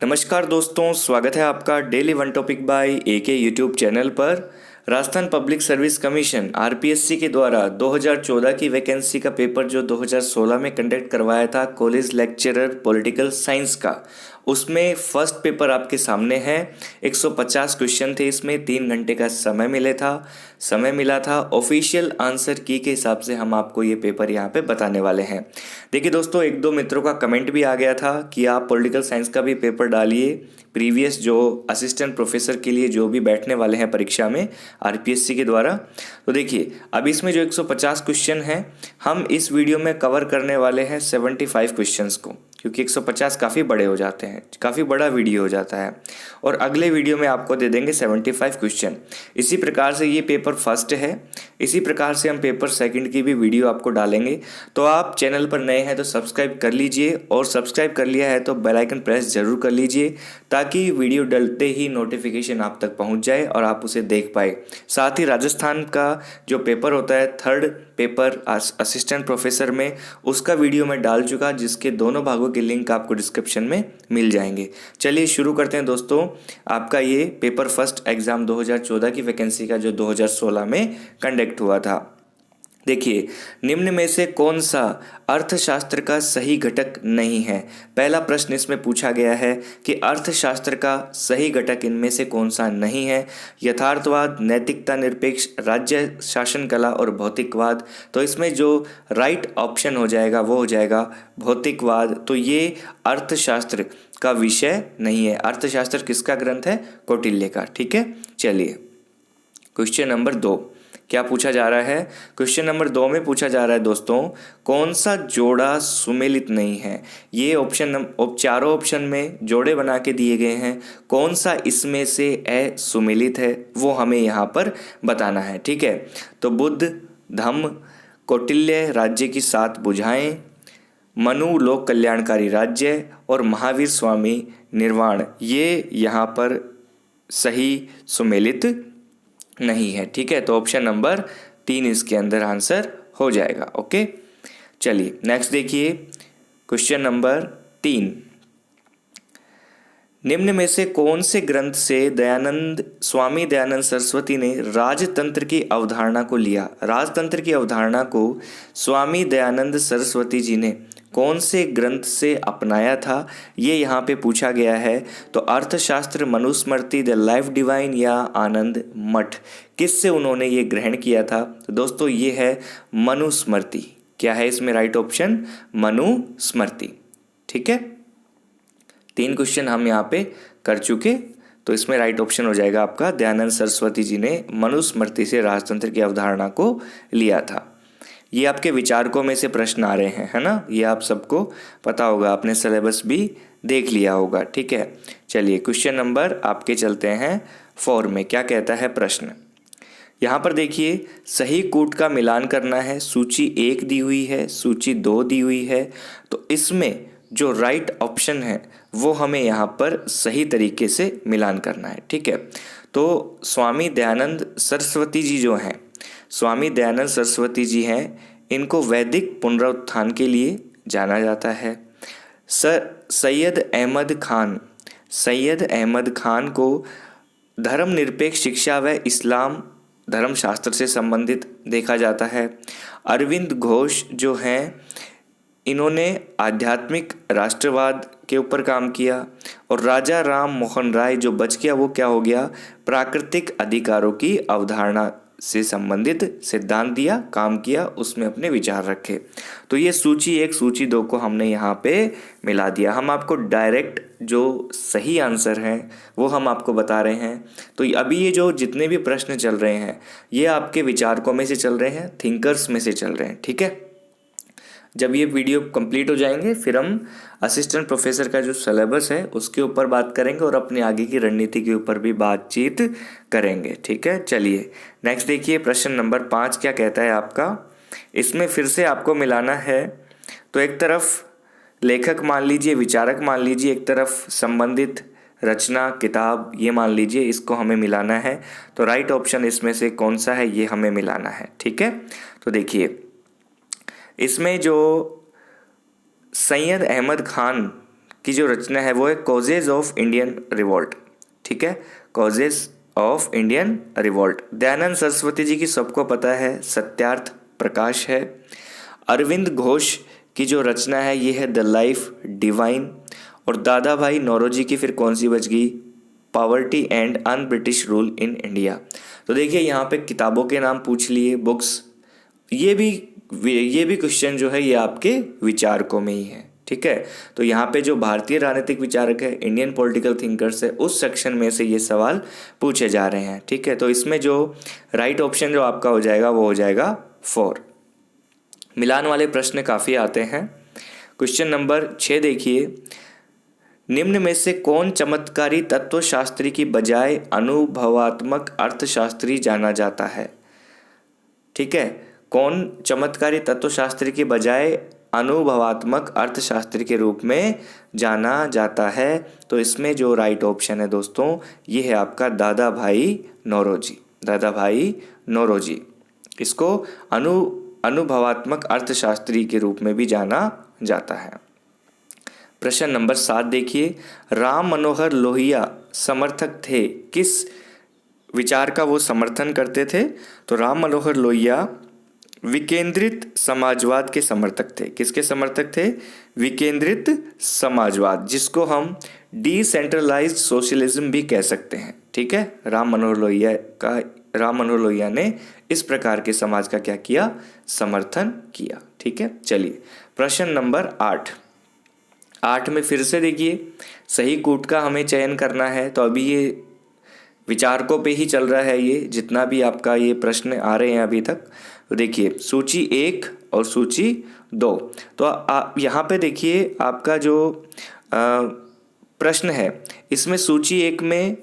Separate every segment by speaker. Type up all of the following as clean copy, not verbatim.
Speaker 1: नमस्कार दोस्तों, स्वागत है आपका daily one topic by AK YouTube channel पर। Rajasthan public service commission RPSC के द्वारा 2014 की वैकेंसी का पेपर जो 2016 में कंडक्ट करवाया था कॉलेज लेक्चरर पॉलिटिकल साइंस का, उसमें फर्स्ट पेपर आपके सामने है। 150 क्वेश्चन थे, इसमें 3 घंटे का समय मिला था। ऑफिशियल आंसर की के हिसाब से हम आपको ये पेपर यहाँ पे बताने वाले हैं। देखिए दोस्तों, एक दो मित्रों का कमेंट भी आ गया था कि आप पॉलिटिकल साइंस का भी पेपर डालिए, प्रीवियस जो असिस्टेंट प्रोफेसर के लिए जो भी बैठने वाले हैं परीक्षा में आरपीएससी के द्वारा। तो देखिए, अब इसमें जो 150 क्वेश्चन हैं, हम इस वीडियो में कवर करने वाले हैं 75 क्वेश्चंस को, क्योंकि 150 काफ़ी बड़े हो जाते हैं, काफ़ी बड़ा वीडियो हो जाता है। और अगले वीडियो में आपको दे देंगे 75 क्वेश्चन। इसी प्रकार से ये पेपर फर्स्ट है, इसी प्रकार से हम पेपर सेकंड की भी वीडियो आपको डालेंगे। तो आप चैनल पर नए हैं तो सब्सक्राइब कर लीजिए, और सब्सक्राइब कर लिया है तो बेल आइकन प्रेस जरूर कर लीजिए, ताकि वीडियो डलते ही नोटिफिकेशन आप तक पहुंच जाए और आप उसे देख पाए। साथ ही राजस्थान का जो पेपर होता है, थर्ड पेपर असिस्टेंट प्रोफेसर में, उसका वीडियो मैं डाल चुका, जिसके दोनों भागों के लिंक आपको डिस्क्रिप्शन में मिल जाएंगे। चलिए शुरू करते हैं दोस्तों, आपका ये पेपर फर्स्ट एग्जाम 2014 की वैकेंसी का जो 2016 में कंडक्ट हुआ था। देखिए, निम्न में से कौन सा अर्थशास्त्र का सही घटक नहीं है। पहला प्रश्न इसमें पूछा गया है कि अर्थशास्त्र का सही घटक इनमें से कौन सा नहीं है। यथार्थवाद, नैतिकता, निरपेक्ष, राज्य शासन कला और भौतिकवाद। तो इसमें जो राइट ऑप्शन हो जाएगा वो हो जाएगा भौतिकवाद। तो ये अर्थशास्त्र का विषय नहीं है। अर्थशास्त्र किसका ग्रंथ है? कौटिल्य का। ठीक है, चलिए क्वेश्चन नंबर 2 क्या पूछा जा रहा है। क्वेश्चन नंबर 2 में पूछा जा रहा है दोस्तों, कौन सा जोड़ा सुमेलित नहीं है। ये चारों ऑप्शन में जोड़े बना के दिए गए हैं, कौन सा इसमें से असुमेलित है वो हमें यहाँ पर बताना है। ठीक है, तो बुद्ध धम्म, कौटिल्य राज्य की 7 भुजाएं, मनु लोक कल्याणकारी राज्य और महावीर स्वामी निर्वाण, ये यहाँ पर सही सुमेलित नहीं है। ठीक है, तो ऑप्शन नंबर 3 इसके अंदर आंसर हो जाएगा। ओके, चलिए नेक्स्ट देखिए क्वेश्चन नंबर 3। निम्न में से कौन से ग्रंथ से स्वामी दयानंद सरस्वती ने राजतंत्र की अवधारणा को लिया। राजतंत्र की अवधारणा को स्वामी दयानंद सरस्वती जी ने कौन से ग्रंथ से अपनाया था, ये यहाँ पे पूछा गया है। तो अर्थशास्त्र, मनुस्मृति, द लाइफ डिवाइन या आनंद मठ, किससे उन्होंने ये ग्रहण किया था। तो दोस्तों ये है मनुस्मृति। क्या है इसमें राइट ऑप्शन? मनुस्मृति। ठीक है, 3 क्वेश्चन हम यहाँ पे कर चुके, तो इसमें राइट ऑप्शन हो जाएगा आपका दयानंद सरस्वती जी ने मनुस्मृति से राजतंत्र की अवधारणा को लिया था। ये आपके विचारकों में से प्रश्न आ रहे हैं, है ना, ये आप सबको पता होगा, आपने सिलेबस भी देख लिया होगा। ठीक है, चलिए क्वेश्चन नंबर आपके चलते हैं 4 में। क्या कहता है प्रश्न, यहाँ पर देखिए, सही कूट का मिलान करना है। सूची 1 दी हुई है, सूची 2 दी हुई है। तो इसमें जो राइट ऑप्शन है वो हमें यहाँ पर सही तरीके से मिलान करना है। ठीक है, तो स्वामी दयानंद सरस्वती जी जो हैं, स्वामी दयानंद सरस्वती जी हैं, इनको वैदिक पुनरुत्थान के लिए जाना जाता है। सैयद अहमद खान को धर्मनिरपेक्ष शिक्षा व इस्लाम धर्मशास्त्र से संबंधित देखा जाता है। अरविंद घोष जो हैं, इन्होंने आध्यात्मिक राष्ट्रवाद के ऊपर काम किया। और राजा राम मोहन राय जो बच गया, वो क्या हो गया, प्राकृतिक अधिकारों की अवधारणा से संबंधित सिद्धांत दिया, काम किया, उसमें अपने विचार रखे। तो ये सूची 1 सूची 2 को हमने यहाँ पे मिला दिया। हम आपको डायरेक्ट जो सही आंसर है वो हम आपको बता रहे हैं। तो अभी ये जो जितने भी प्रश्न चल रहे हैं, ये आपके विचारकों में से चल रहे हैं, थिंकर्स में से चल रहे हैं। ठीक है, जब ये वीडियो कंप्लीट हो जाएंगे फिर हम असिस्टेंट प्रोफेसर का जो सिलेबस है उसके ऊपर बात करेंगे और अपनी आगे की रणनीति के ऊपर भी बातचीत करेंगे। ठीक है, चलिए नेक्स्ट देखिए प्रश्न नंबर 5 क्या कहता है आपका। इसमें फिर से आपको मिलाना है, तो एक तरफ लेखक मान लीजिए, विचारक मान लीजिए, एक तरफ संबंधित रचना किताब ये मान लीजिए, इसको हमें मिलाना है। तो राइट ऑप्शन इसमें से कौन सा है, ये हमें मिलाना है। ठीक है, तो देखिए इसमें जो सैयद अहमद खान की जो रचना है वो है कॉजेज ऑफ इंडियन रिवॉल्ट। ठीक है, causes of Indian revolt. Dayanand Saraswati ji की सबको पता है सत्यार्थ प्रकाश है। अरविंद घोष की जो रचना है ये है द लाइफ डिवाइन। और दादा भाई नौरोजी की फिर कौन सी बच गई, poverty and un British rule in India. तो देखिए यहाँ पे किताबों के नाम पूछ लिए, बुक्स, ये भी क्वेश्चन जो है ये आपके विचारकों में ही है। ठीक है, तो यहाँ पे जो भारतीय राजनीतिक विचारक है, इंडियन पॉलिटिकल थिंकर्स है, उस सेक्शन में से ये सवाल पूछे जा रहे हैं। ठीक है, तो इसमें जो राइट ऑप्शन जो आपका हो जाएगा वो हो जाएगा 4। मिलान वाले प्रश्न काफ़ी आते हैं। क्वेश्चन नंबर 6 देखिए, निम्न में से कौन चमत्कारी तत्वशास्त्री की बजाय अनुभवात्मक अर्थशास्त्री जाना जाता है। ठीक है, कौन चमत्कारी तत्वशास्त्री के बजाय अनुभवात्मक अर्थशास्त्री के रूप में जाना जाता है। तो इसमें जो राइट ऑप्शन है दोस्तों ये है आपका दादा भाई नौरोजी। दादा भाई नौरोजी, इसको अनुभवात्मक अर्थशास्त्री के रूप में भी जाना जाता है। प्रश्न नंबर 7 देखिए, राम मनोहर लोहिया समर्थक थे, किस विचार का वो समर्थन करते थे। तो राम मनोहर लोहिया विकेंद्रित समाजवाद के समर्थक थे। किसके समर्थक थे, विकेंद्रित समाजवाद, जिसको हम डिसेंट्रलाइज्ड सोशलिज्म भी कह सकते हैं। ठीक है, राम मनोहर लोहिया ने इस प्रकार के समाज का क्या किया, समर्थन किया। ठीक है, चलिए प्रश्न नंबर 8 में फिर से देखिए सही कूट का हमें चयन करना है। तो अभी ये विचारकों पे ही चल रहा है, ये जितना भी आपका ये प्रश्न आ रहे हैं अभी तक। तो देखिए सूची 1 और सूची 2। तो यहाँ पे देखिए आपका जो प्रश्न है इसमें सूची 1 में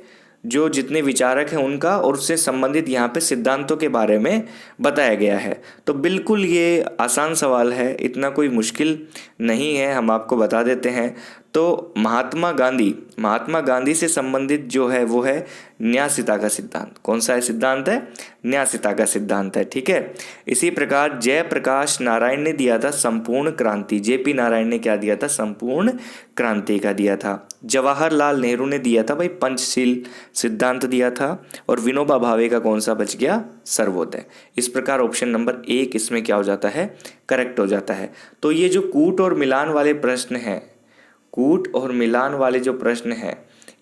Speaker 1: जो जितने विचारक हैं उनका और उससे संबंधित यहाँ पे सिद्धांतों के बारे में बताया गया है। तो बिल्कुल ये आसान सवाल है, इतना कोई मुश्किल नहीं है, हम आपको बता देते हैं। तो महात्मा गांधी से संबंधित जो है वो है न्यासिता का सिद्धांत। कौन सा है सिद्धांत है, न्यासिता का सिद्धांत है। ठीक है, इसी प्रकार जयप्रकाश नारायण ने दिया था संपूर्ण क्रांति। जेपी नारायण ने क्या दिया था, संपूर्ण क्रांति का दिया था। जवाहरलाल नेहरू ने दिया था भाई पंचशील सिद्धांत दिया था। और विनोबा भावे का कौन सा बच गया, सर्वोदय। इस प्रकार ऑप्शन नंबर 1 इसमें क्या हो जाता है, करेक्ट हो जाता है। तो ये जो कूट और मिलान वाले प्रश्न हैं, कूट और मिलान वाले जो प्रश्न हैं,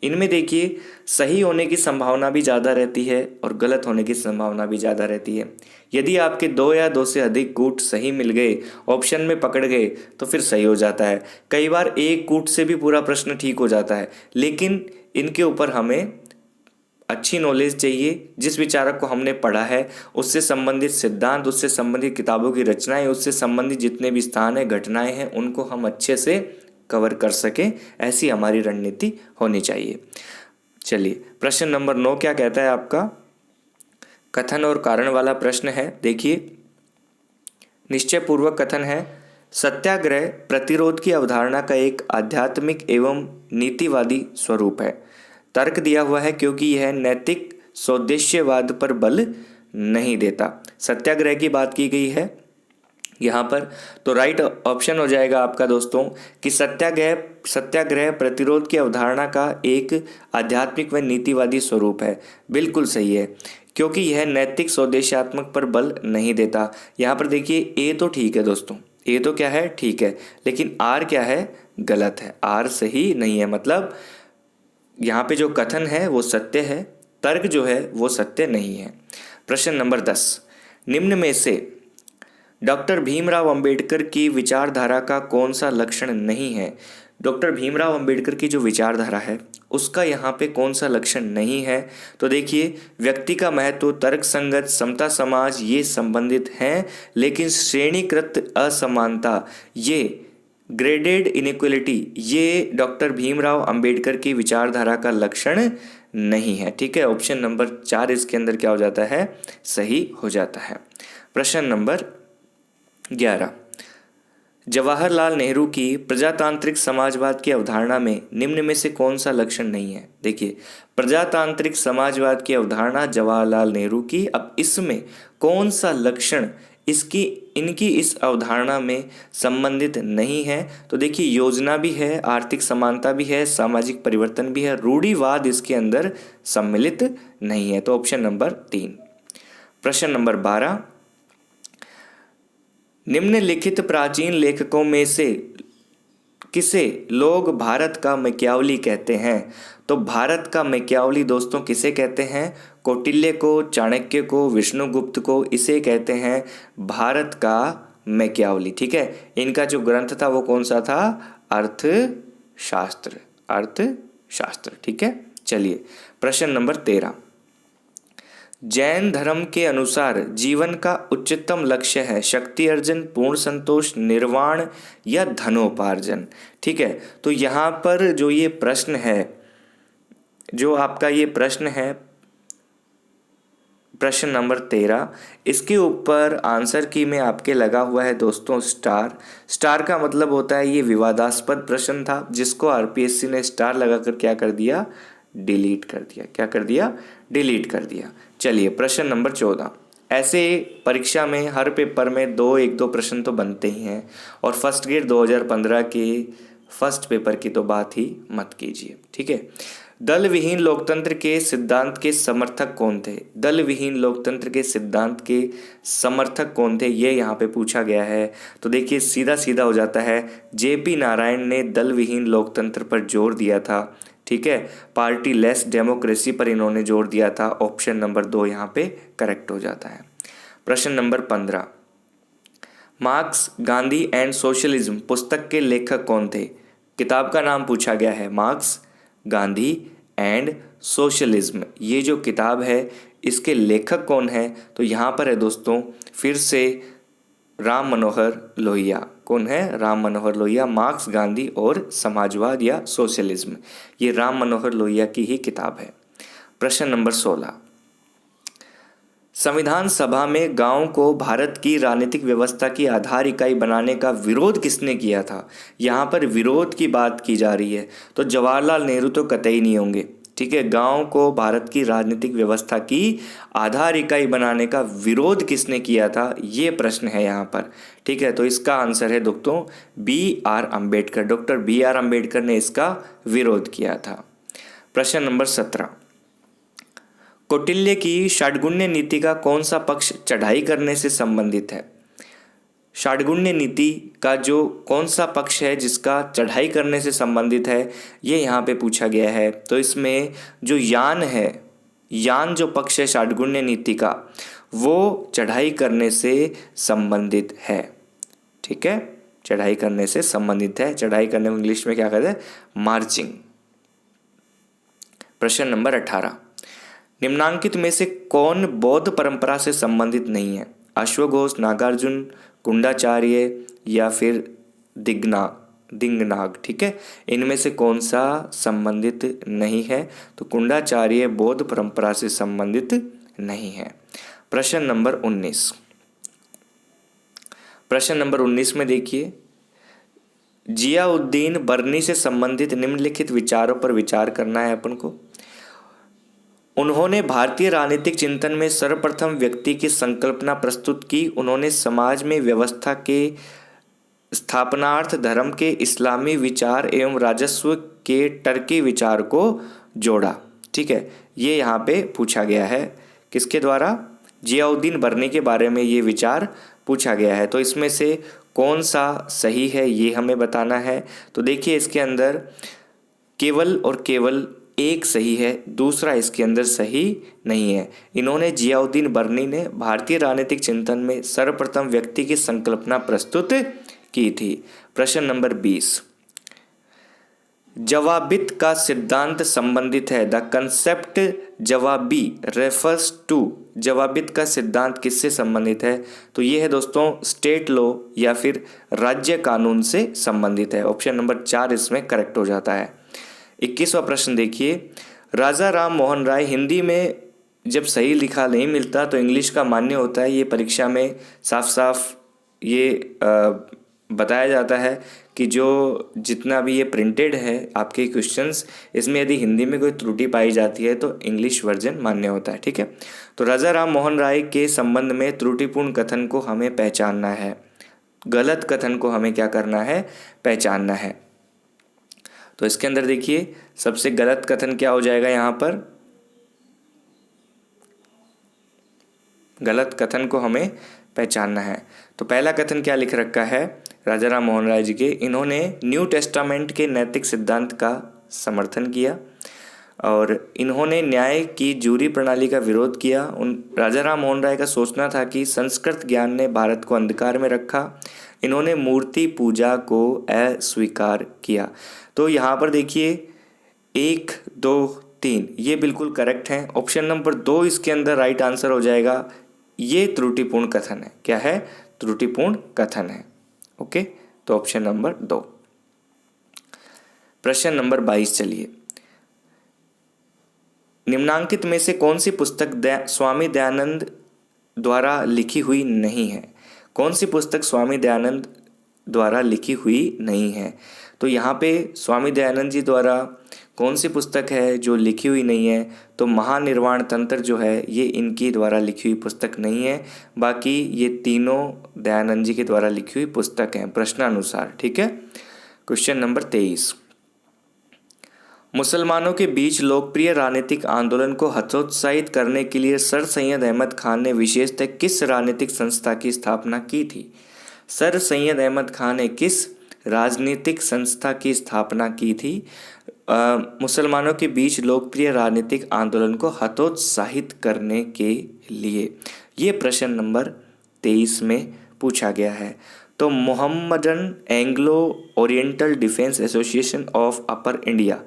Speaker 1: इनमें देखिए सही होने की संभावना भी ज़्यादा रहती है और गलत होने की संभावना भी ज़्यादा रहती है। यदि आपके 2 या 2 से अधिक कूट सही मिल गए, ऑप्शन में पकड़ गए, तो फिर सही हो जाता है। कई बार एक कूट से भी पूरा प्रश्न ठीक हो जाता है, लेकिन इनके ऊपर हमें अच्छी नॉलेज चाहिए। जिस विचारक को हमने पढ़ा है उससे संबंधित सिद्धांत, उससे संबंधित किताबों की रचनाएं, उससे संबंधित जितने भी स्थान हैं, घटनाएं हैं, उनको हम अच्छे से कवर कर सकें, ऐसी हमारी रणनीति होनी चाहिए। चलिए प्रश्न नंबर 9 क्या कहता है आपका, कथन और कारण वाला प्रश्न है। देखिए निश्चय पूर्वक कथन है, सत्याग्रह प्रतिरोध की अवधारणा का एक आध्यात्मिक एवं नीतिवादी स्वरूप है। तर्क दिया हुआ है क्योंकि यह नैतिक सौदेश्यवाद पर बल नहीं देता। सत्याग्रह की बात की गई है यहाँ पर, तो राइट ऑप्शन हो जाएगा आपका दोस्तों कि सत्याग्रह प्रतिरोध की अवधारणा का एक आध्यात्मिक व नीतिवादी स्वरूप है। बिल्कुल सही है, क्योंकि यह नैतिक सौदेशात्मक पर बल नहीं देता। यहाँ पर देखिए ए तो ठीक है दोस्तों, ए तो क्या है, ठीक है, लेकिन आर क्या है, गलत है। आर सही नहीं है, मतलब यहाँ पे जो कथन है वो सत्य है, तर्क जो है वो सत्य नहीं है। प्रश्न नंबर 10, निम्न में से डॉक्टर भीमराव अंबेडकर की विचारधारा का कौन सा लक्षण नहीं है। डॉक्टर भीमराव अंबेडकर की जो विचारधारा है उसका यहाँ पे कौन सा लक्षण नहीं है। तो देखिए व्यक्ति का महत्व, तर्क संगत, समता समाज ये संबंधित हैं, लेकिन श्रेणीकृत असमानता, ये ग्रेडेड इनइक्वलिटी, ये डॉक्टर भीमराव अंबेडकर की विचारधारा का लक्षण नहीं है। ठीक है, ऑप्शन नंबर 4 इसके अंदर क्या हो जाता है, सही हो जाता है। प्रश्न नंबर 11, जवाहरलाल नेहरू की प्रजातांत्रिक समाजवाद की अवधारणा में निम्न में से कौन सा लक्षण नहीं है। देखिए प्रजातांत्रिक समाजवाद की अवधारणा जवाहरलाल नेहरू की, अब इसमें कौन सा लक्षण इसकी इनकी इस अवधारणा में संबंधित नहीं है। तो देखिए योजना भी है, आर्थिक समानता भी है, सामाजिक परिवर्तन भी है, रूढ़िवाद इसके अंदर सम्मिलित नहीं है। तो ऑप्शन नंबर 3। प्रश्न नंबर 12, निम्नलिखित प्राचीन लेखकों में से किसे लोग भारत का मैकियावली कहते हैं? तो भारत का मैकियावली दोस्तों किसे कहते हैं? कौटिल्य को, चाणक्य को, विष्णुगुप्त को, इसे कहते हैं भारत का मैकियावली। ठीक है, इनका जो ग्रंथ था वो कौन सा था? अर्थशास्त्र, अर्थशास्त्र। ठीक है, चलिए प्रश्न नंबर 13, जैन धर्म के अनुसार जीवन का उच्चतम लक्ष्य है शक्ति अर्जन, पूर्ण संतोष, निर्वाण या धनोपार्जन। ठीक है, तो यहाँ पर जो ये प्रश्न है, जो आपका ये प्रश्न है प्रश्न नंबर 13, इसके ऊपर आंसर की में आपके लगा हुआ है दोस्तों स्टार। स्टार का मतलब होता है ये विवादास्पद प्रश्न था, जिसको आरपीएससी ने स्टार लगाकर क्या कर दिया? डिलीट कर दिया। क्या कर दिया? डिलीट कर दिया। चलिए प्रश्न नंबर 14, ऐसे परीक्षा में हर पेपर में 1-2 प्रश्न तो बनते ही हैं, और फर्स्ट ग्रेड 2015 के फर्स्ट पेपर की तो बात ही मत कीजिए। ठीक है, दल विहीन लोकतंत्र के सिद्धांत के समर्थक कौन थे? दल विहीन लोकतंत्र के सिद्धांत के समर्थक कौन थे, ये यहाँ पे पूछा गया है। तो देखिए सीधा सीधा हो जाता है, जेपी नारायण ने दल विहीन लोकतंत्र पर जोर दिया था। ठीक है, पार्टी लेस डेमोक्रेसी पर इन्होंने जोर दिया था। ऑप्शन नंबर 2 यहाँ पे करेक्ट हो जाता है। प्रश्न number 15, marks, Gandhi and socialism पुस्तक के लेखक कौन थे? किताब का नाम पूछा गया है, मार्क्स, गांधी एंड सोशलिज्म। ये जो किताब है इसके लेखक कौन है? तो यहाँ पर है दोस्तों फिर से राम मनोहर लोहिया। कौन है? राम मनोहर लोहिया। मार्क्स, गांधी और समाजवाद या सोशलिज्म, ये राम मनोहर लोहिया की ही किताब है। प्रश्न नंबर 16, संविधान सभा में गांव को भारत की राजनीतिक व्यवस्था की आधार इकाई बनाने का विरोध किसने किया था? यहाँ पर विरोध की बात की जा रही है, तो जवाहरलाल नेहरू तो कतई नहीं होंगे। ठीक है, गांव को भारत की राजनीतिक व्यवस्था की आधार इकाई बनाने का विरोध किसने किया था, ये प्रश्न है यहाँ पर। ठीक है, तो इसका आंसर है दोस्तों BR Ambedkar. Doctor BR Ambedkar ने इसका विरोध किया था। प्रश्न नंबर 17, कौटिल्य की षाड्गुण्य नीति का कौन सा पक्ष चढ़ाई करने से संबंधित है? षाड्गुण्य नीति का जो कौन सा पक्ष है जिसका चढ़ाई करने से संबंधित है, ये यहाँ पे पूछा गया है। तो इसमें जो यान है, यान जो पक्ष है षाड्गुण्य नीति का, वो चढ़ाई करने से संबंधित है। ठीक है, चढ़ाई करने से संबंधित है। चढ़ाई करने को इंग्लिश में क्या कहते हैं? मार्चिंग। प्रश्न नंबर 18, निम्नांकित में से कौन बौद्ध परंपरा से संबंधित नहीं है? अश्वघोष, नागार्जुन, कुंडाचार्य या फिर दिंगनाग। ठीक है, इनमें से कौन सा संबंधित नहीं है? तो कुंडाचार्य बौद्ध परंपरा से संबंधित नहीं है। प्रश्न नंबर 19, प्रश्न नंबर 19 में देखिए, जियाउद्दीन बर्नी से संबंधित निम्नलिखित विचारों पर विचार करना है अपन को। उन्होंने भारतीय राजनीतिक चिंतन में सर्वप्रथम व्यक्ति की संकल्पना प्रस्तुत की। उन्होंने समाज में व्यवस्था के स्थापनार्थ धर्म के इस्लामी विचार एवं राजस्व के टर्की विचार को जोड़ा। ठीक है, ये यहाँ पे पूछा गया है, किसके द्वारा? जियाउद्दीन बर्नी के बारे में ये विचार पूछा गया है। तो इसमें से कौन सा सही है ये हमें बताना है। तो देखिए इसके अंदर केवल और केवल एक सही है, दूसरा इसके अंदर सही नहीं है। इन्होंने जियाउद्दीन बर्नी ने भारतीय राजनीतिक चिंतन में सर्वप्रथम व्यक्ति की संकल्पना प्रस्तुत की थी। प्रश्न नंबर 20, जवाबित का सिद्धांत संबंधित है। द कंसेप्ट जवाबी रेफर्स टू, जवाबित का सिद्धांत किससे संबंधित है? तो ये है दोस्तों स्टेट लॉ या फिर राज्य कानून से संबंधित है। ऑप्शन नंबर 4 इसमें करेक्ट हो जाता है। 21वां प्रश्न देखिए, राजा राम मोहन राय हिंदी में जब सही लिखा नहीं मिलता तो इंग्लिश का मान्य होता है। ये परीक्षा में साफ साफ ये बताया जाता है कि जो जितना भी ये प्रिंटेड है आपके क्वेश्चंस, इसमें यदि हिंदी में कोई त्रुटि पाई जाती है तो इंग्लिश वर्जन मान्य होता है। ठीक है, तो राजा राम मोहन राय के संबंध में त्रुटिपूर्ण कथन को हमें पहचानना है, गलत कथन को हमें क्या करना है, पहचानना है। तो इसके अंदर देखिए सबसे गलत कथन क्या हो जाएगा, यहाँ पर गलत कथन को हमें पहचानना है। तो पहला कथन क्या लिख रखा है राजा राम मोहन राय जी के, इन्होंने न्यू टेस्टामेंट के नैतिक सिद्धांत का समर्थन किया और इन्होंने न्याय की जूरी प्रणाली का विरोध किया। उन राजा राम मोहन राय का सोचना था कि संस्कृत ज्ञान ने भारत को अंधकार में रखा। इन्होंने मूर्ति पूजा को अस्वीकार किया। तो यहाँ पर देखिए 1, 2, 3 ये बिल्कुल करेक्ट हैं। ऑप्शन नंबर 2 इसके अंदर राइट आंसर हो जाएगा। ये त्रुटिपूर्ण कथन है। क्या है? त्रुटिपूर्ण कथन है। ओके, तो ऑप्शन नंबर 2। प्रश्न नंबर 22 चलिए, निम्नांकित में से कौन सी पुस्तक स्वामी दयानंद द्वारा लिखी हुई नहीं है? कौन सी पुस्तक स्वामी दयानंद द्वारा लिखी हुई नहीं है? तो यहाँ पे स्वामी दयानंद जी द्वारा कौन सी पुस्तक है जो लिखी हुई नहीं है? तो महानिर्वाण तंत्र जो है ये इनकी द्वारा लिखी हुई पुस्तक नहीं है। बाकी ये तीनों दयानंद जी के द्वारा लिखी हुई पुस्तक हैं प्रश्नानुसार। ठीक है, क्वेश्चन नंबर 23, मुसलमानों के बीच लोकप्रिय राजनीतिक आंदोलन को हतोत्साहित करने के लिए सर सैयद अहमद खान ने विशेषतः किस राजनीतिक संस्था की स्थापना की थी? सर सैयद अहमद खान ने किस राजनीतिक संस्था की स्थापना की थी मुसलमानों के बीच लोकप्रिय राजनीतिक आंदोलन को हतोत्साहित करने के लिए? ये प्रश्न नंबर 23 में पूछा गया है। तो Mohammedan Anglo oriental defence association of upper India,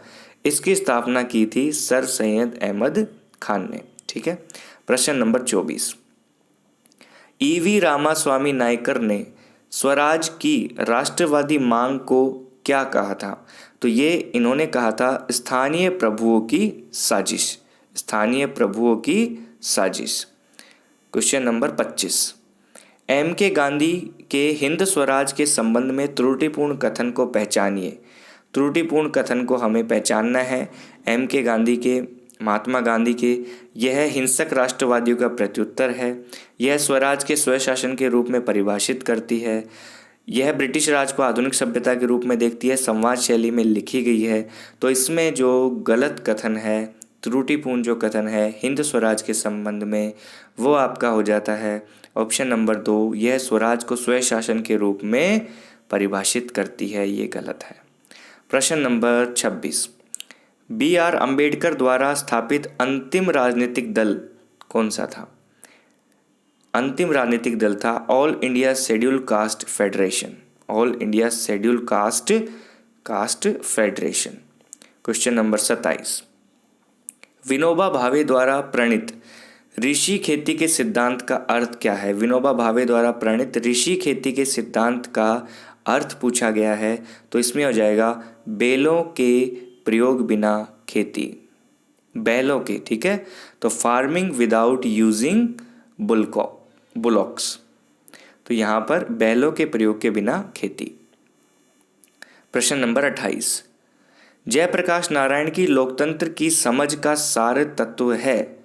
Speaker 1: इसकी स्थापना की थी सर सैयद अहमद खान ने। ठीक है, प्रश्न नंबर 24, ईवी रामास्वामी नायकर ने स्वराज की राष्ट्रवादी मांग को क्या कहा था? तो ये इन्होंने कहा था स्थानीय प्रभुओं की साजिश, स्थानीय प्रभुओं की साजिश। Question number 25, M.K. गांधी के हिंद स्वराज के संबंध में त्रुटिपूर्ण कथन को पहचानिए। त्रुटिपूर्ण कथन को हमें पहचानना है। M.K. गांधी के, महात्मा गांधी के, यह हिंसक राष्ट्रवादियों का प्रत्युत्तर है। यह स्वराज के स्वशासन के रूप में परिभाषित करती है। यह ब्रिटिश राज को आधुनिक सभ्यता के रूप में देखती है। संवाद शैली में लिखी गई है। तो इसमें जो गलत कथन है, त्रुटिपूर्ण जो कथन है हिंद स्वराज के संबंध में, वो आपका हो जाता है ऑप्शन नंबर 2। यह स्वराज को स्वशासन के रूप में परिभाषित करती है। ये गलत है। प्रश्न नंबर 26, B.R. अम्बेडकर द्वारा स्थापित अंतिम राजनीतिक दल कौन सा था? अंतिम राजनीतिक दल था all India schedule caste federation, all India schedule caste federation. Question number 27, Vinoba Bhave द्वारा प्रणीत ऋषि खेती के सिद्धांत का अर्थ क्या है? विनोबा भावे द्वारा प्रणीत ऋषि खेती के सिद्धांत का अर्थ पूछा गया है। तो इसमें हो जाएगा बैलों के प्रयोग बिना खेती, बैलों के। ठीक है, तो फार्मिंग विदाउट यूजिंग बुलॉक्स, तो यहाँ पर बैलों के प्रयोग के बिना खेती। प्रश्न नंबर 28, जयप्रकाश नारायण की लोकतंत्र की समझ का सार तत्व है।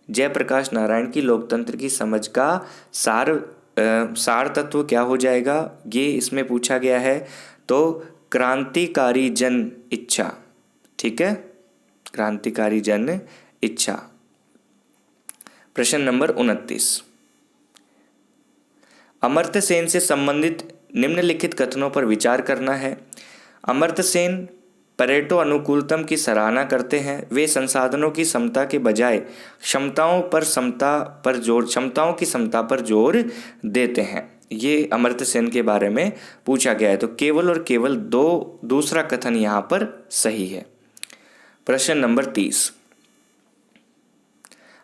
Speaker 1: जयप्रकाश नारायण की लोकतंत्र की समझ का सार तत्व क्या हो जाएगा? ये इसमें पूछा गया है। तो क्रांतिकारी जन इच्छा। ठीक है, क्रांतिकारी जन इच्छा। प्रश्न नंबर 29, अमर्त्य सेन से संबंधित निम्नलिखित कथनों पर विचार करना है। अमर्त्य सेन परेटो अनुकूलतम की सराहना करते हैं। वे संसाधनों की समता के बजाय क्षमताओं की समता पर जोर देते हैं। ये अमर्त्य सेन के बारे में पूछा गया है। तो केवल और केवल दूसरा कथन यहाँ पर सही है। प्रश्न नंबर 30,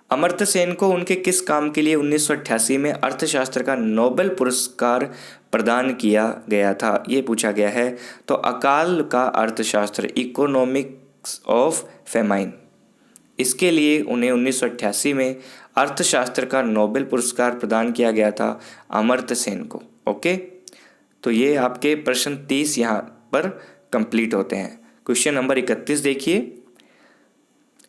Speaker 1: अमर्त्य सेन को उनके किस काम के लिए 1988 में अर्थशास्त्र का नोबेल पुरस्कार प्रदान किया गया था? ये पूछा गया है। तो अकाल का अर्थशास्त्र, इकोनॉमिक्स ऑफ फेमाइन, इसके लिए उन्हें 1988 में अर्थशास्त्र का नोबेल पुरस्कार प्रदान किया गया था अमर्त्य सेन को। ओके, तो ये आपके प्रश्न 30 यहाँ पर कंप्लीट होते हैं। क्वेश्चन नंबर 31 देखिए,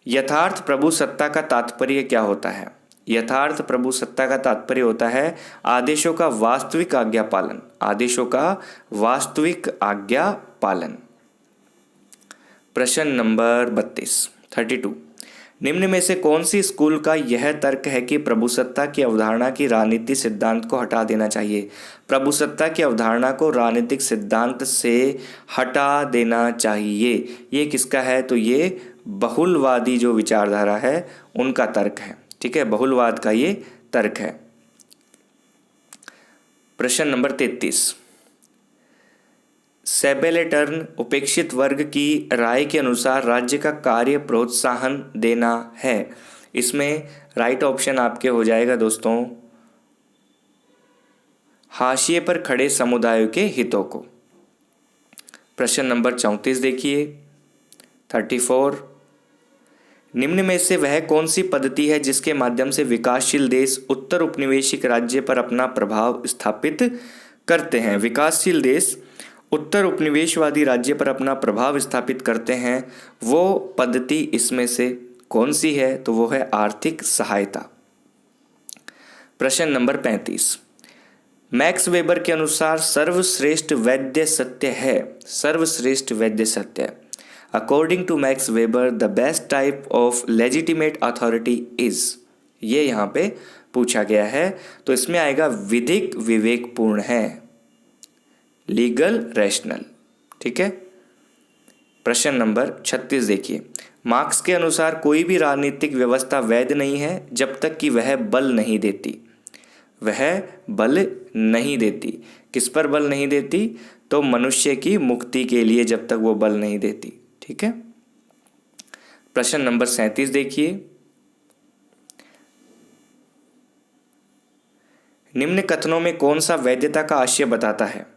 Speaker 1: यथार्थ प्रभु सत्ता का तात्पर्य क्या होता है? यथार्थ प्रभु सत्ता का तात्पर्य होता है आदेशों का वास्तविक आज्ञा पालन। आदेशों का वास्तविक आज्ञा पालन। प्रश्न नंबर 32 निम्न में से कौन सी स्कूल का यह तर्क है कि प्रभुसत्ता की अवधारणा की राजनीतिक सिद्धांत को हटा देना चाहिए? प्रभुसत्ता की अवधारणा को राजनीतिक सिद्धांत से हटा देना चाहिए, ये किसका है? तो ये बहुलवादी जो विचारधारा है उनका तर्क है। ठीक है, बहुलवाद का ये तर्क है। प्रश्न नंबर 33, सैबेलेटर्न उपेक्षित वर्ग की राय के अनुसार राज्य का कार्य प्रोत्साहन देना है। इसमें राइट ऑप्शन आपके हो जाएगा दोस्तों हाशिए पर खड़े समुदायों के हितों को। प्रश्न नंबर 34 देखिए, 34, निम्न में से वह कौन सी पद्धति है जिसके माध्यम से विकासशील देश उत्तर उपनिवेशिक राज्य पर अपना प्रभाव स्थापित करते हैं? विकासशील देश उत्तर उपनिवेशवादी राज्य पर अपना प्रभाव स्थापित करते हैं, वो पद्धति इसमें से कौन सी है? तो वो है आर्थिक सहायता। प्रश्न नंबर 35, मैक्स वेबर के अनुसार सर्वश्रेष्ठ वैद्य सत्य है। सर्वश्रेष्ठ वैद्य सत्य, according to Max Weber the best type of legitimate authority is, ये यहाँ पे पूछा गया है। तो इसमें आएगा विधिक विवेकपूर्ण है, लीगल रैशनल। ठीक है। प्रश्न नंबर 36 देखिए, मार्क्स के अनुसार कोई भी राजनीतिक व्यवस्था वैध नहीं है जब तक कि वह बल नहीं देती। वह बल नहीं देती, किस पर बल नहीं देती? तो मनुष्य की मुक्ति के लिए जब तक वो बल नहीं देती। ठीक है। प्रश्न नंबर 37 देखिए, निम्न कथनों में कौन सा वैधता का आशय बताता है?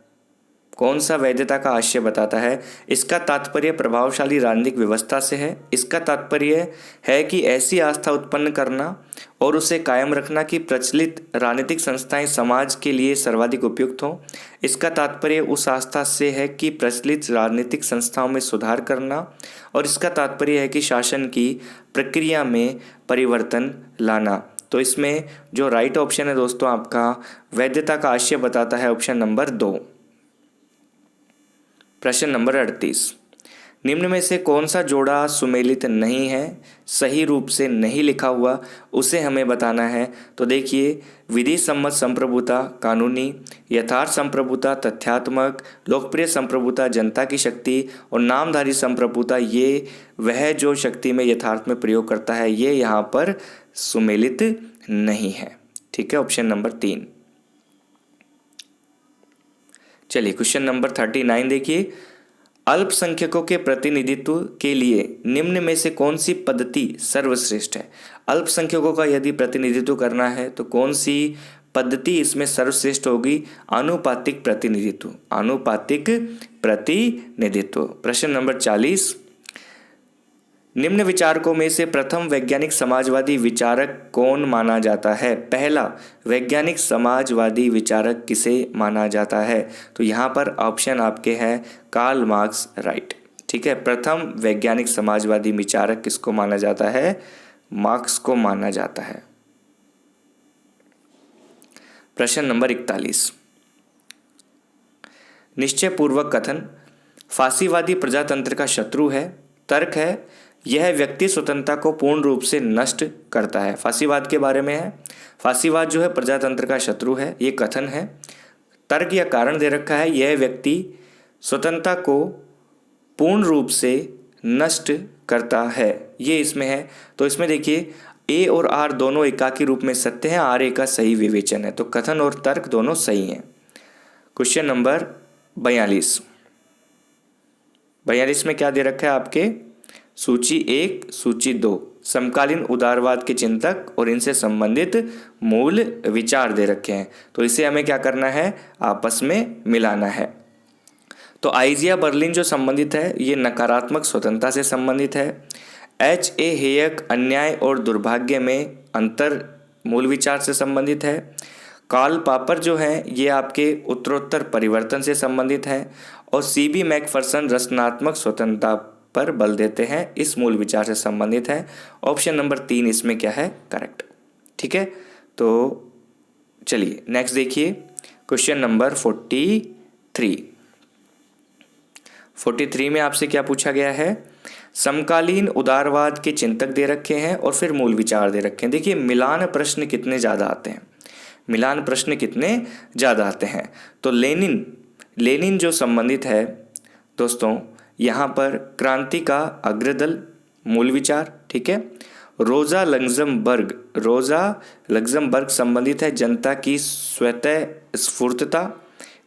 Speaker 1: कौन सा वैधता का आशय बताता है? इसका तात्पर्य प्रभावशाली राजनीतिक व्यवस्था से है। इसका तात्पर्य है कि ऐसी आस्था उत्पन्न करना और उसे कायम रखना कि प्रचलित राजनीतिक संस्थाएं समाज के लिए सर्वाधिक उपयुक्त हों। इसका तात्पर्य उस आस्था से है कि प्रचलित राजनीतिक संस्थाओं में सुधार करना, और इसका तात्पर्य है कि शासन की प्रक्रिया में परिवर्तन लाना। तो इसमें जो राइट ऑप्शन है दोस्तों आपका वैधता का आशय बताता है ऑप्शन नंबर 2। प्रश्न नंबर 38, निम्न में से कौन सा जोड़ा सुमेलित नहीं है, सही रूप से नहीं लिखा हुआ, उसे हमें बताना है। तो देखिए, विधि सम्मत संप्रभुता कानूनी, यथार्थ संप्रभुता तथ्यात्मक, लोकप्रिय संप्रभुता जनता की शक्ति, और नामधारी संप्रभुता ये वह जो शक्ति में यथार्थ में प्रयोग करता है, ये यहाँ पर सुमेलित नहीं है। ठीक है, ऑप्शन नंबर 3। चलिए क्वेश्चन नंबर 39 देखिए, अल्पसंख्यकों के प्रतिनिधित्व के लिए निम्न में से कौन सी पद्धति सर्वश्रेष्ठ है? अल्पसंख्यकों का यदि प्रतिनिधित्व करना है तो कौन सी पद्धति इसमें सर्वश्रेष्ठ होगी? आनुपातिक प्रतिनिधित्व। आनुपातिक प्रतिनिधित्व। प्रश्न नंबर 40, निम्न विचारकों में से प्रथम वैज्ञानिक समाजवादी विचारक कौन माना जाता है? पहला वैज्ञानिक समाजवादी विचारक किसे माना जाता है? तो यहाँ पर ऑप्शन आपके हैं कार्ल मार्क्स, राइट। ठीक है, प्रथम वैज्ञानिक समाजवादी विचारक किसको माना जाता है? मार्क्स को माना जाता है। प्रश्न नंबर 41, निश्चय पूर्वक कथन फांसीवादी प्रजातंत्र का शत्रु है। तर्क है यह व्यक्ति स्वतंत्रता को पूर्ण रूप से नष्ट करता है। फांसीवाद के बारे में है, फांसीवाद जो है प्रजातंत्र का शत्रु है, ये कथन है। तर्क या कारण दे रखा है यह व्यक्ति स्वतंत्रता को पूर्ण रूप से नष्ट करता है, ये इसमें है। तो इसमें देखिए ए और आर दोनों एकाकी रूप में सत्य है, आर ए का सही विवेचन है। तो कथन और तर्क दोनों सही हैं। क्वेश्चन नंबर 42 में क्या दे रखा है आपके? सूची 1, सूची 2 समकालीन उदारवाद के चिंतक और इनसे संबंधित मूल विचार दे रखे हैं। तो इसे हमें क्या करना है? आपस में मिलाना है। तो आइजिया बर्लिन जो संबंधित है ये नकारात्मक स्वतंत्रता से संबंधित है। H.A. हेयक अन्याय और दुर्भाग्य में अंतर मूल विचार से संबंधित है। कार्ल पॉपर जो हैं ये आपके उत्तरोत्तर परिवर्तन से संबंधित हैं, और सीबी मैकफरसन रचनात्मक स्वतंत्रता पर बल देते हैं, इस मूल विचार से संबंधित है। ऑप्शन नंबर 3 इसमें क्या है, करेक्ट। ठीक है, तो चलिए नेक्स्ट देखिए क्वेश्चन नंबर 43 में आपसे क्या पूछा गया है। समकालीन उदारवाद के चिंतक दे रखे हैं और फिर मूल विचार दे रखे हैं। देखिए मिलान प्रश्न कितने ज़्यादा आते हैं, मिलान प्रश्न कितने ज़्यादा आते हैं। तो लेनिन जो संबंधित है दोस्तों, यहाँ पर क्रांति का अग्रदल मूल विचार, ठीक है। रोजा लग्जमबर्ग संबंधित है जनता की स्वतः स्फूर्तता,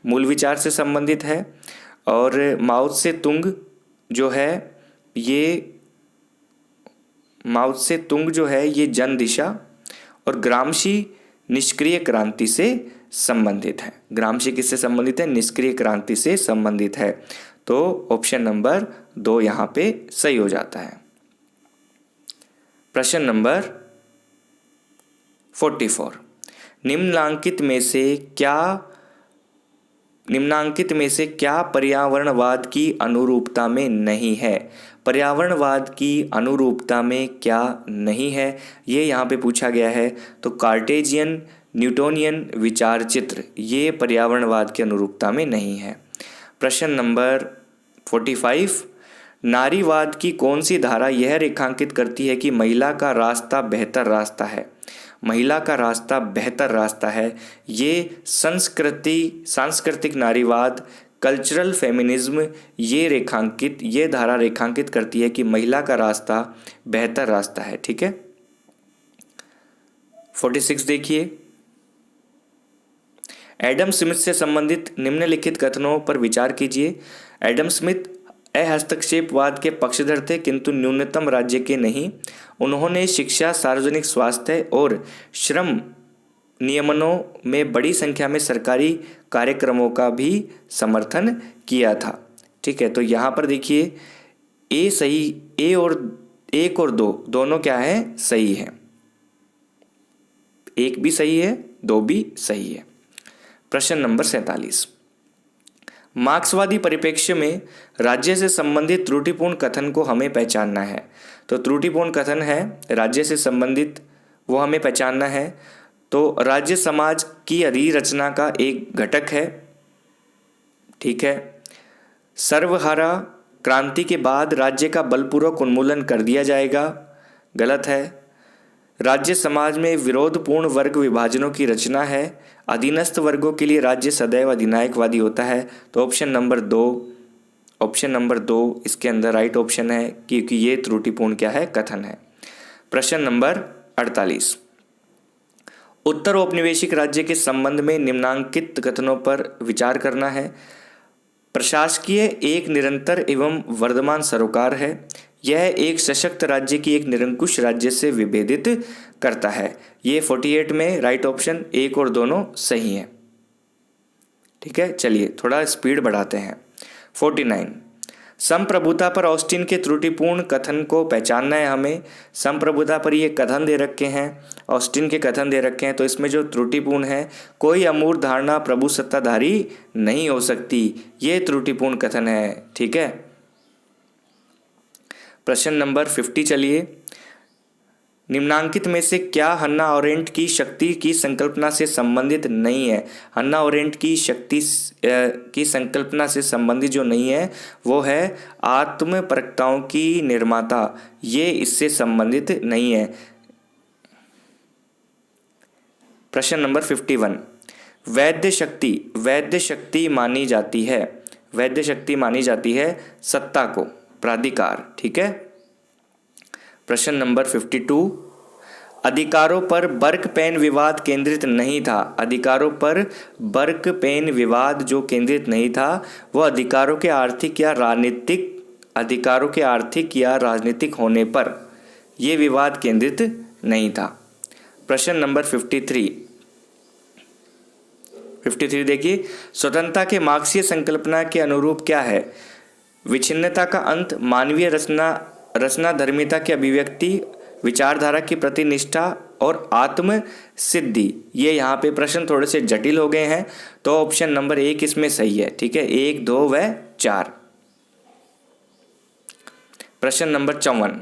Speaker 1: मूल विचार से संबंधित है। और माओ त्से तुंग जो है ये जन दिशा, और ग्रामशी निष्क्रिय क्रांति से संबंधित है। ग्रामशी किससे संबंधित है, निष्क्रिय क्रांति से संबंधित है। तो ऑप्शन नंबर 2 यहाँ पे सही हो जाता है। प्रश्न नंबर 44, निम्नांकित में से क्या पर्यावरणवाद की अनुरूपता में नहीं है। पर्यावरणवाद की अनुरूपता में क्या नहीं है, ये यहाँ पे पूछा गया है। तो कार्टेजियन न्यूटोनियन विचार चित्र ये पर्यावरणवाद की अनुरूपता में नहीं है। प्रश्न नंबर 45, नारीवाद की कौन सी धारा यह रेखांकित करती है कि महिला का रास्ता बेहतर रास्ता है। महिला का रास्ता बेहतर रास्ता है। ये सांस्कृतिक नारीवाद, कल्चरल फेमिनिज्म ये धारा रेखांकित करती है कि महिला का रास्ता बेहतर रास्ता है। ठीक है, 46 देखिए, एडम स्मिथ से संबंधित निम्नलिखित कथनों पर विचार कीजिए। एडम स्मिथ हस्तक्षेपवाद के पक्षधर थे किंतु न्यूनतम राज्य के नहीं। उन्होंने शिक्षा, सार्वजनिक स्वास्थ्य और श्रम नियमनों में बड़ी संख्या में सरकारी कार्यक्रमों का भी समर्थन किया था। ठीक है, तो यहाँ पर देखिए एक और दो दोनों क्या है, सही है। एक भी सही है, दो भी सही है। प्रश्न नंबर 47, मार्क्सवादी परिप्रेक्ष्य में राज्य से संबंधित त्रुटिपूर्ण कथन को हमें पहचानना है। तो त्रुटिपूर्ण कथन है राज्य से संबंधित, वो हमें पहचानना है। तो राज्य समाज की अधिरचना का एक घटक है। ठीक है, सर्वहारा क्रांति के बाद राज्य का बलपूर्वक उन्मूलन कर दिया जाएगा, गलत है। राज्य समाज में विरोधपूर्ण वर्ग विभाजनों की रचना है। अधीनस्थ वर्गों के लिए राज्य सदैव अधिनायकवादी होता है। तो ऑप्शन नंबर 2 इसके अंदर राइट ऑप्शन है, क्योंकि ये त्रुटिपूर्ण क्या है, कथन है। प्रश्न नंबर 48, उत्तर औपनिवेशिक राज्य के संबंध में निम्नांकित कथनों पर विचार करना है। प्रशासकीय एक निरंतर एवं वर्धमान सरोकार है। यह एक सशक्त राज्य की एक निरंकुश राज्य से विभेदित करता है। ये 48 में राइट ऑप्शन 1 और दोनों सही हैं। ठीक है, चलिए थोड़ा स्पीड बढ़ाते हैं। 49, संप्रभुता पर ऑस्टिन के त्रुटिपूर्ण कथन को पहचानना है हमें। संप्रभुता पर ये कथन दे रखे हैं, ऑस्टिन के कथन दे रखे हैं। तो इसमें जो त्रुटिपूर्ण है, कोई अमूर्त धारणा प्रभु सत्ताधारी नहीं हो सकती, ये त्रुटिपूर्ण कथन है। ठीक है, प्रश्न नंबर 50 चलिए, निम्नांकित में से क्या हन्ना अरेंट की शक्ति की संकल्पना से संबंधित नहीं है। हन्ना अरेंट की शक्ति की संकल्पना से संबंधित जो नहीं है वो है आत्मपरकताओं की निर्माता, ये इससे संबंधित नहीं है। प्रश्न नंबर 51, वैद्य शक्ति मानी जाती है सत्ता को, प्राधिकार। ठीक है, प्रश्न नंबर 52, अधिकारों पर बर्क पेन विवाद केंद्रित नहीं था। अधिकारों पर बर्क पेन विवाद जो केंद्रित नहीं था वह अधिकारों के आर्थिक या राजनीतिक होने पर यह विवाद केंद्रित नहीं था। प्रश्न नंबर 53 देखिए, स्वतंत्रता के मार्क्सीय संकल्पना के अनुरूप क्या है। विच्छिन्नता का अंत, मानवीय रचना धर्मिता की अभिव्यक्ति, विचारधारा की प्रतिनिष्ठा और आत्म सिद्धि। ये यहाँ पे प्रश्न थोड़े से जटिल हो गए हैं, तो ऑप्शन नंबर 1 इसमें सही है। ठीक है, 1, 2 व 4। प्रश्न नंबर 54,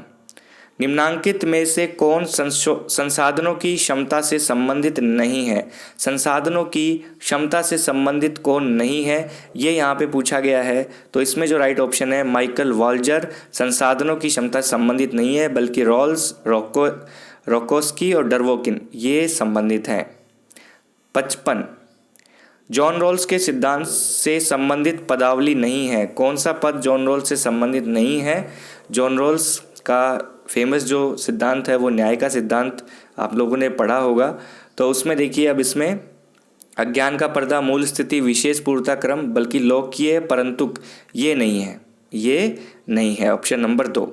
Speaker 1: निम्नांकित में से कौन संसाधनों की क्षमता से संबंधित नहीं है? संसाधनों की क्षमता से संबंधित कौन नहीं है, ये यहाँ पे पूछा गया है। तो इसमें जो राइट ऑप्शन है माइकल वॉल्जर संसाधनों की क्षमता से संबंधित नहीं है, बल्कि रॉल्स, रोकोस्की और डरवोकिन ये संबंधित हैं। 55, जॉन रॉल्स के सिद्धांत से संबंधित पदावली नहीं है। कौन सा पद जॉन रॉल्स से संबंधित नहीं है? जॉन रॉल्स का फेमस जो सिद्धांत है वो न्याय का सिद्धांत आप लोगों ने पढ़ा होगा। तो उसमें देखिए, अब इसमें अज्ञान का पर्दा, मूल स्थिति, विशेष पूर्णता क्रम, बल्कि लोकीय परंतुक, ये नहीं है, ये नहीं है। Option number 2।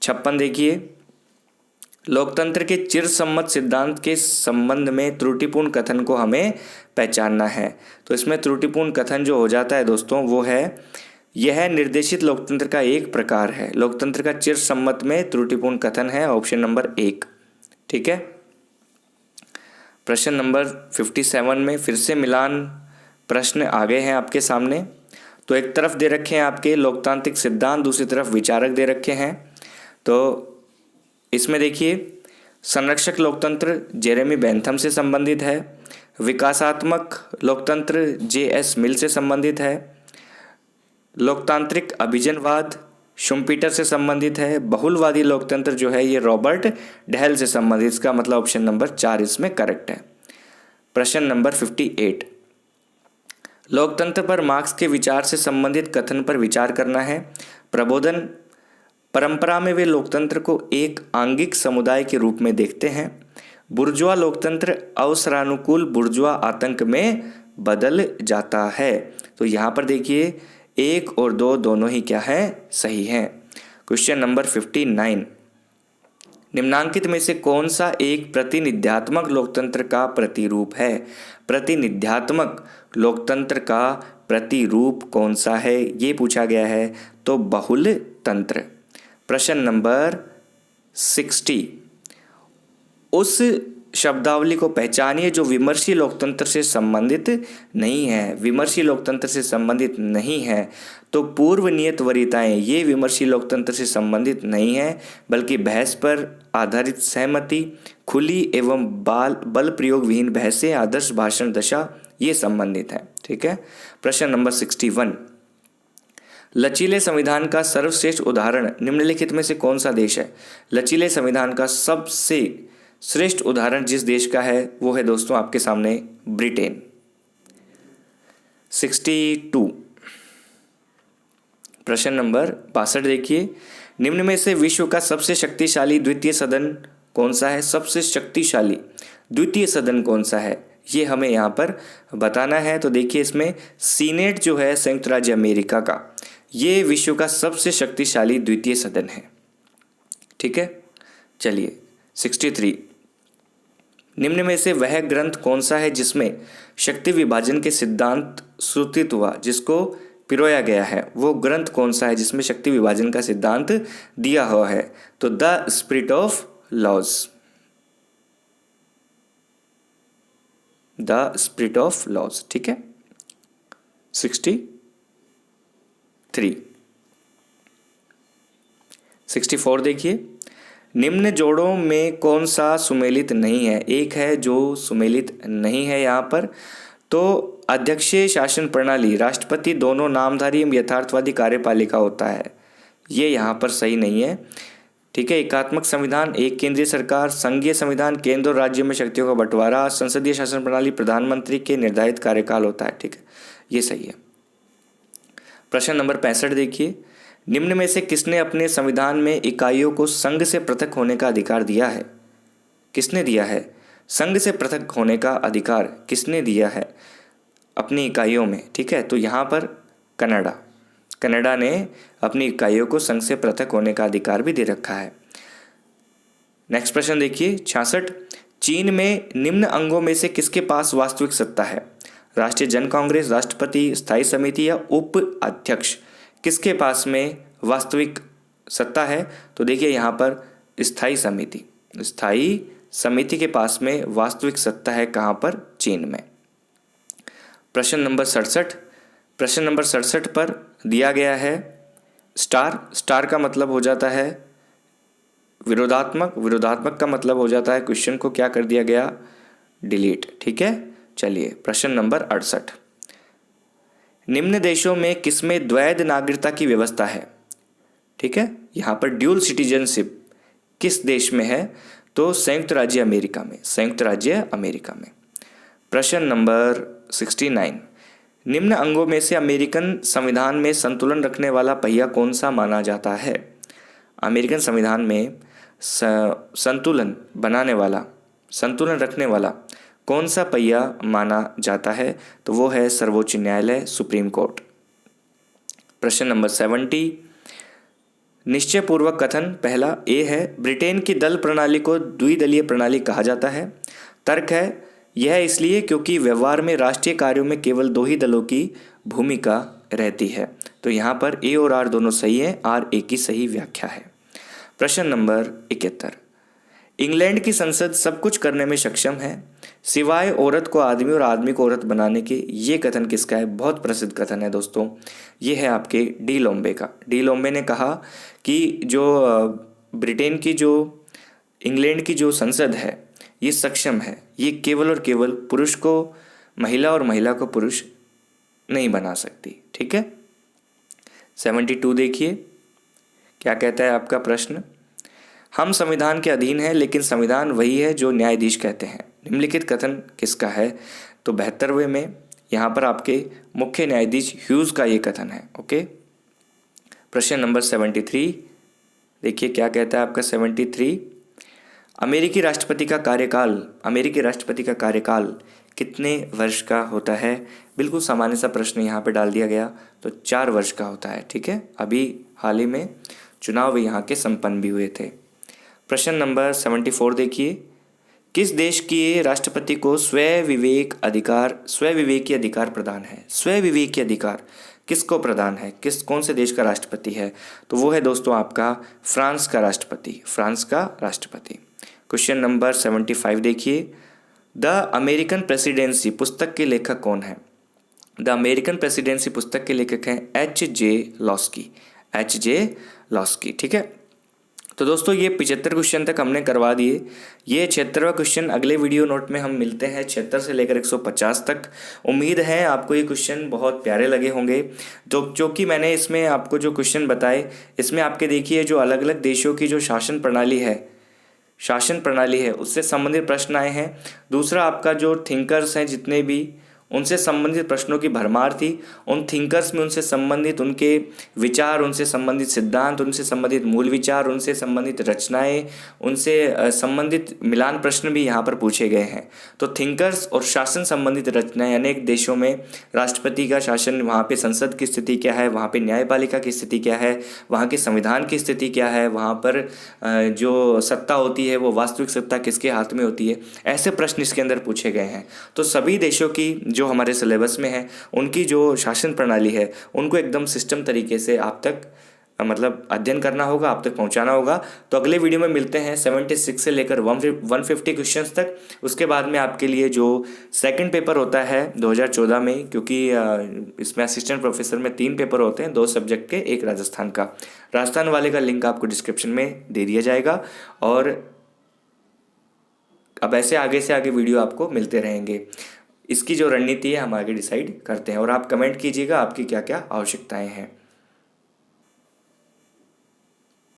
Speaker 1: 56 देखिए, लोकतंत्र के चिरसम्मत सिद्धांत के संबंध में त्रुटिपूर्ण कथन को हमें पहचानना है। तो इसमें त्रुटिपूर्ण कथन जो हो जाता है दोस्तों वो है, यह निर्देशित लोकतंत्र का एक प्रकार है। लोकतंत्र का चिरसम्मत में त्रुटिपूर्ण कथन है, ऑप्शन नंबर 1। ठीक है। प्रश्न नंबर 57 में फिर से मिलान प्रश्न आ गए हैं आपके सामने। तो एक तरफ दे रखे हैं आपके लोकतांत्रिक सिद्धांत, दूसरी तरफ विचारक दे रखे हैं। तो इसमें देखिए, संरक्षक लोकतंत्र जेरेमी बेंथम से संबंधित है, विकासात्मक लोकतंत्र जे.एस. मिल से संबंधित है, लोकतांत्रिक अभिजनवाद शुम्पीटर से संबंधित है, बहुलवादी लोकतंत्र जो है ये रॉबर्ट डहल से संबंधित। इसका मतलब ऑप्शन नंबर 4 इसमें करेक्ट है। प्रश्न नंबर 58, लोकतंत्र पर मार्क्स के विचार से संबंधित कथन पर विचार करना है। प्रबोधन परंपरा में वे लोकतंत्र को एक आंगिक समुदाय के रूप में देखते हैं। बुर्जुआ लोकतंत्र अवसरानुकूल बुर्जुआ आतंक में बदल जाता है। तो यहाँ पर देखिए 1 और 2 दोनों ही क्या है, सही हैं। क्वेश्चन नंबर 59, निम्नांकित में से कौन सा एक प्रतिनिध्यात्मक लोकतंत्र का प्रतिरूप है? प्रतिनिध्यात्मक लोकतंत्र का प्रतिरूप कौन सा है, ये पूछा गया है। तो बहुल तंत्र। प्रश्न नंबर 60, उस शब्दावली को पहचानिए जो विमर्शी लोकतंत्र से संबंधित नहीं है। विमर्शी लोकतंत्र से संबंधित नहीं है, तो पूर्व नियत वरीयताएं ये विमर्शी लोकतंत्र से संबंधित नहीं है, बल्कि बहस पर आधारित सहमति, खुली एवं बल प्रयोग विहीन बहसें, आदर्श भाषण दशा ये संबंधित है। ठीक है। प्रश्न नंबर 61, लचीले संविधान का सर्वश्रेष्ठ उदाहरण निम्नलिखित में से कौन सा देश है? लचीले संविधान का सबसे श्रेष्ठ उदाहरण जिस देश का है वो है दोस्तों आपके सामने ब्रिटेन। 62, प्रश्न नंबर 62 देखिए, निम्न में से विश्व का सबसे शक्तिशाली द्वितीय सदन कौन सा है? सबसे शक्तिशाली द्वितीय सदन कौन सा है, ये हमें यहाँ पर बताना है। तो देखिए, इसमें सीनेट जो है संयुक्त राज्य अमेरिका का, ये विश्व का सबसे शक्तिशाली द्वितीय सदन है। ठीक है। चलिए 63, निम्न में से वह ग्रंथ कौन सा है जिसमें शक्ति विभाजन के सिद्धांत सूत्रित हुआ, जिसको पिरोया गया है? वो ग्रंथ कौन सा है जिसमें शक्ति विभाजन का सिद्धांत दिया हुआ है? तो the spirit of laws. The spirit of laws. ठीक है। 63। 64 देखिए, निम्न जोड़ों में कौन सा सुमेलित नहीं है? एक है जो सुमेलित नहीं है यहाँ पर। तो अध्यक्षीय शासन प्रणाली, राष्ट्रपति दोनों नामधारी एवं यथार्थवादी कार्यपालिका होता है, ये यहाँ पर सही नहीं है। ठीक है। एकात्मक संविधान, एक केंद्रीय सरकार, संघीय संविधान, केंद्र और राज्य में शक्तियों का बंटवारा, संसदीय शासन प्रणाली, प्रधानमंत्री के निर्धारित कार्यकाल होता है। ठीक है, ये सही है। प्रश्न नंबर 65 देखिए, निम्न में से किसने अपने संविधान में इकाइयों को संघ से पृथक होने का अधिकार दिया है? किसने दिया है? संघ से पृथक होने का अधिकार किसने दिया है अपनी इकाइयों में? ठीक है। तो यहाँ पर कनाडा ने अपनी इकाइयों को संघ से पृथक होने का अधिकार भी दे रखा है। नेक्स्ट प्रश्न देखिए 66, चीन में निम्न अंगों में से किसके पास वास्तविक सत्ता है? राष्ट्रीय जन कांग्रेस, राष्ट्रपति, स्थायी समिति या उप अध्यक्ष, किसके पास में वास्तविक सत्ता है? तो देखिए यहाँ पर स्थायी समिति के पास में वास्तविक सत्ता है कहाँ पर? चीन में। प्रश्न नंबर 67। प्रश्न नंबर 67 पर दिया गया है स्टार। स्टार का मतलब हो जाता है विरोधात्मक, विरोधात्मक का मतलब हो जाता है क्वेश्चन को क्या कर दिया गया? डिलीट। ठीक है, चलिए प्रश्न नंबर 68। निम्न देशों में किसमें द्वैध नागरिकता की व्यवस्था है? ठीक है, यहाँ पर ड्यूल सिटीजनशिप किस देश में है? तो संयुक्त राज्य अमेरिका में, संयुक्त राज्य अमेरिका में। प्रश्न नंबर 69। निम्न अंगों में से अमेरिकन संविधान में संतुलन रखने वाला पहिया कौन सा माना जाता है? अमेरिकन संविधान में संतुलन बनाने वाला, संतुलन रखने वाला कौन सा पहिया माना जाता है? तो वो है सर्वोच्च न्यायालय, सुप्रीम कोर्ट। प्रश्न नंबर 70। निश्चय पूर्वक कथन पहला ए है, ब्रिटेन की दल प्रणाली को द्विदलीय प्रणाली कहा जाता है। तर्क है, यह इसलिए क्योंकि व्यवहार में राष्ट्रीय कार्यों में केवल 2 ही दलों की भूमिका रहती है। तो यहाँ पर ए और आर दोनों सही है, आर ए की सही व्याख्या है। प्रश्न नंबर 71। इंग्लैंड की संसद सब कुछ करने में सक्षम है सिवाय औरत को आदमी और आदमी को औरत बनाने के। ये कथन किसका है? बहुत प्रसिद्ध कथन है दोस्तों, ये है आपके डी लोम्बे का। डी लोम्बे ने कहा कि जो ब्रिटेन की, जो इंग्लैंड की जो संसद है ये सक्षम है, ये केवल और केवल पुरुष को महिला और महिला को पुरुष नहीं बना सकती। ठीक है, 72 देखिए क्या कहता है आपका प्रश्न। हम संविधान के अधीन हैं लेकिन संविधान वही है जो न्यायाधीश कहते हैं। निम्नलिखित कथन किसका है? तो 72वें में यहाँ पर आपके मुख्य न्यायाधीश ह्यूज का ये कथन है। ओके, प्रश्न नंबर 73 देखिए क्या कहता है आपका 73। अमेरिकी राष्ट्रपति का कार्यकाल, अमेरिकी राष्ट्रपति का कार्यकाल कितने वर्ष का होता है? बिल्कुल सामान्य सा प्रश्न यहाँ पे डाल दिया गया, तो 4 वर्ष का होता है। ठीक है, अभी हाल ही में चुनाव यहाँ के संपन्न भी हुए थे। प्रश्न नंबर 74 देखिए, किस देश के राष्ट्रपति को स्वयं विवेकी अधिकार प्रदान है? स्वयं विवेकी अधिकार किसको प्रदान है? कौन से देश का राष्ट्रपति है? तो वो है दोस्तों आपका फ्रांस का राष्ट्रपति, फ्रांस का राष्ट्रपति। क्वेश्चन नंबर 75 देखिए, द अमेरिकन प्रेसिडेंसी पुस्तक के लेखक कौन है? द अमेरिकन प्रेसिडेंसी पुस्तक के लेखक हैं H.J. Laski, H.J. लॉस्की। ठीक है, तो दोस्तों ये 75 क्वेश्चन तक हमने करवा दिए। ये 76वां क्वेश्चन अगले वीडियो नोट में हम मिलते हैं 76 से लेकर 150 तक। उम्मीद है आपको ये क्वेश्चन बहुत प्यारे लगे होंगे। तो जो कि मैंने इसमें आपको जो क्वेश्चन बताए, इसमें आपके देखिए जो अलग अलग देशों की जो शासन प्रणाली है उससे संबंधित प्रश्न आए हैं। दूसरा आपका जो थिंकर्स हैं जितने भी, उनसे संबंधित प्रश्नों की भरमार थी। उन थिंकर्स में उनसे संबंधित उनके विचार, उनसे संबंधित सिद्धांत, उनसे संबंधित मूल विचार, उनसे संबंधित रचनाएं, उनसे संबंधित मिलान प्रश्न भी यहाँ पर पूछे गए हैं। तो थिंकर्स और शासन संबंधित रचनाएं, अनेक देशों में राष्ट्रपति का शासन, वहाँ पे संसद की स्थिति क्या है, वहाँ पे न्यायपालिका की स्थिति क्या है, वहाँ के संविधान की स्थिति क्या है, वहाँ पर जो सत्ता होती है वो वास्तविक सत्ता किसके हाथ में होती है, ऐसे प्रश्न इसके अंदर पूछे गए हैं। तो सभी देशों की जो हमारे सिलेबस में है, उनकी जो शासन प्रणाली है, उनको एकदम सिस्टम तरीके से आप तक मतलब अध्ययन करना होगा, आप तक पहुंचाना होगा। तो अगले वीडियो में मिलते हैं 76 से लेकर 150 क्वेश्चंस तक। उसके बाद में आपके लिए जो सेकंड पेपर होता है 2014 में, क्योंकि इसमें असिस्टेंट प्रोफेसर में 3 पेपर होते हैं, 2 सब्जेक्ट के, 1 राजस्थान का। राजस्थान वाले का लिंक आपको डिस्क्रिप्शन में दे दिया जाएगा। और अब ऐसे आगे से आगे वीडियो आपको मिलते रहेंगे। इसकी जो रणनीति है हम आगे डिसाइड करते हैं, और आप कमेंट कीजिएगा आपकी क्या क्या आवश्यकताएं हैं।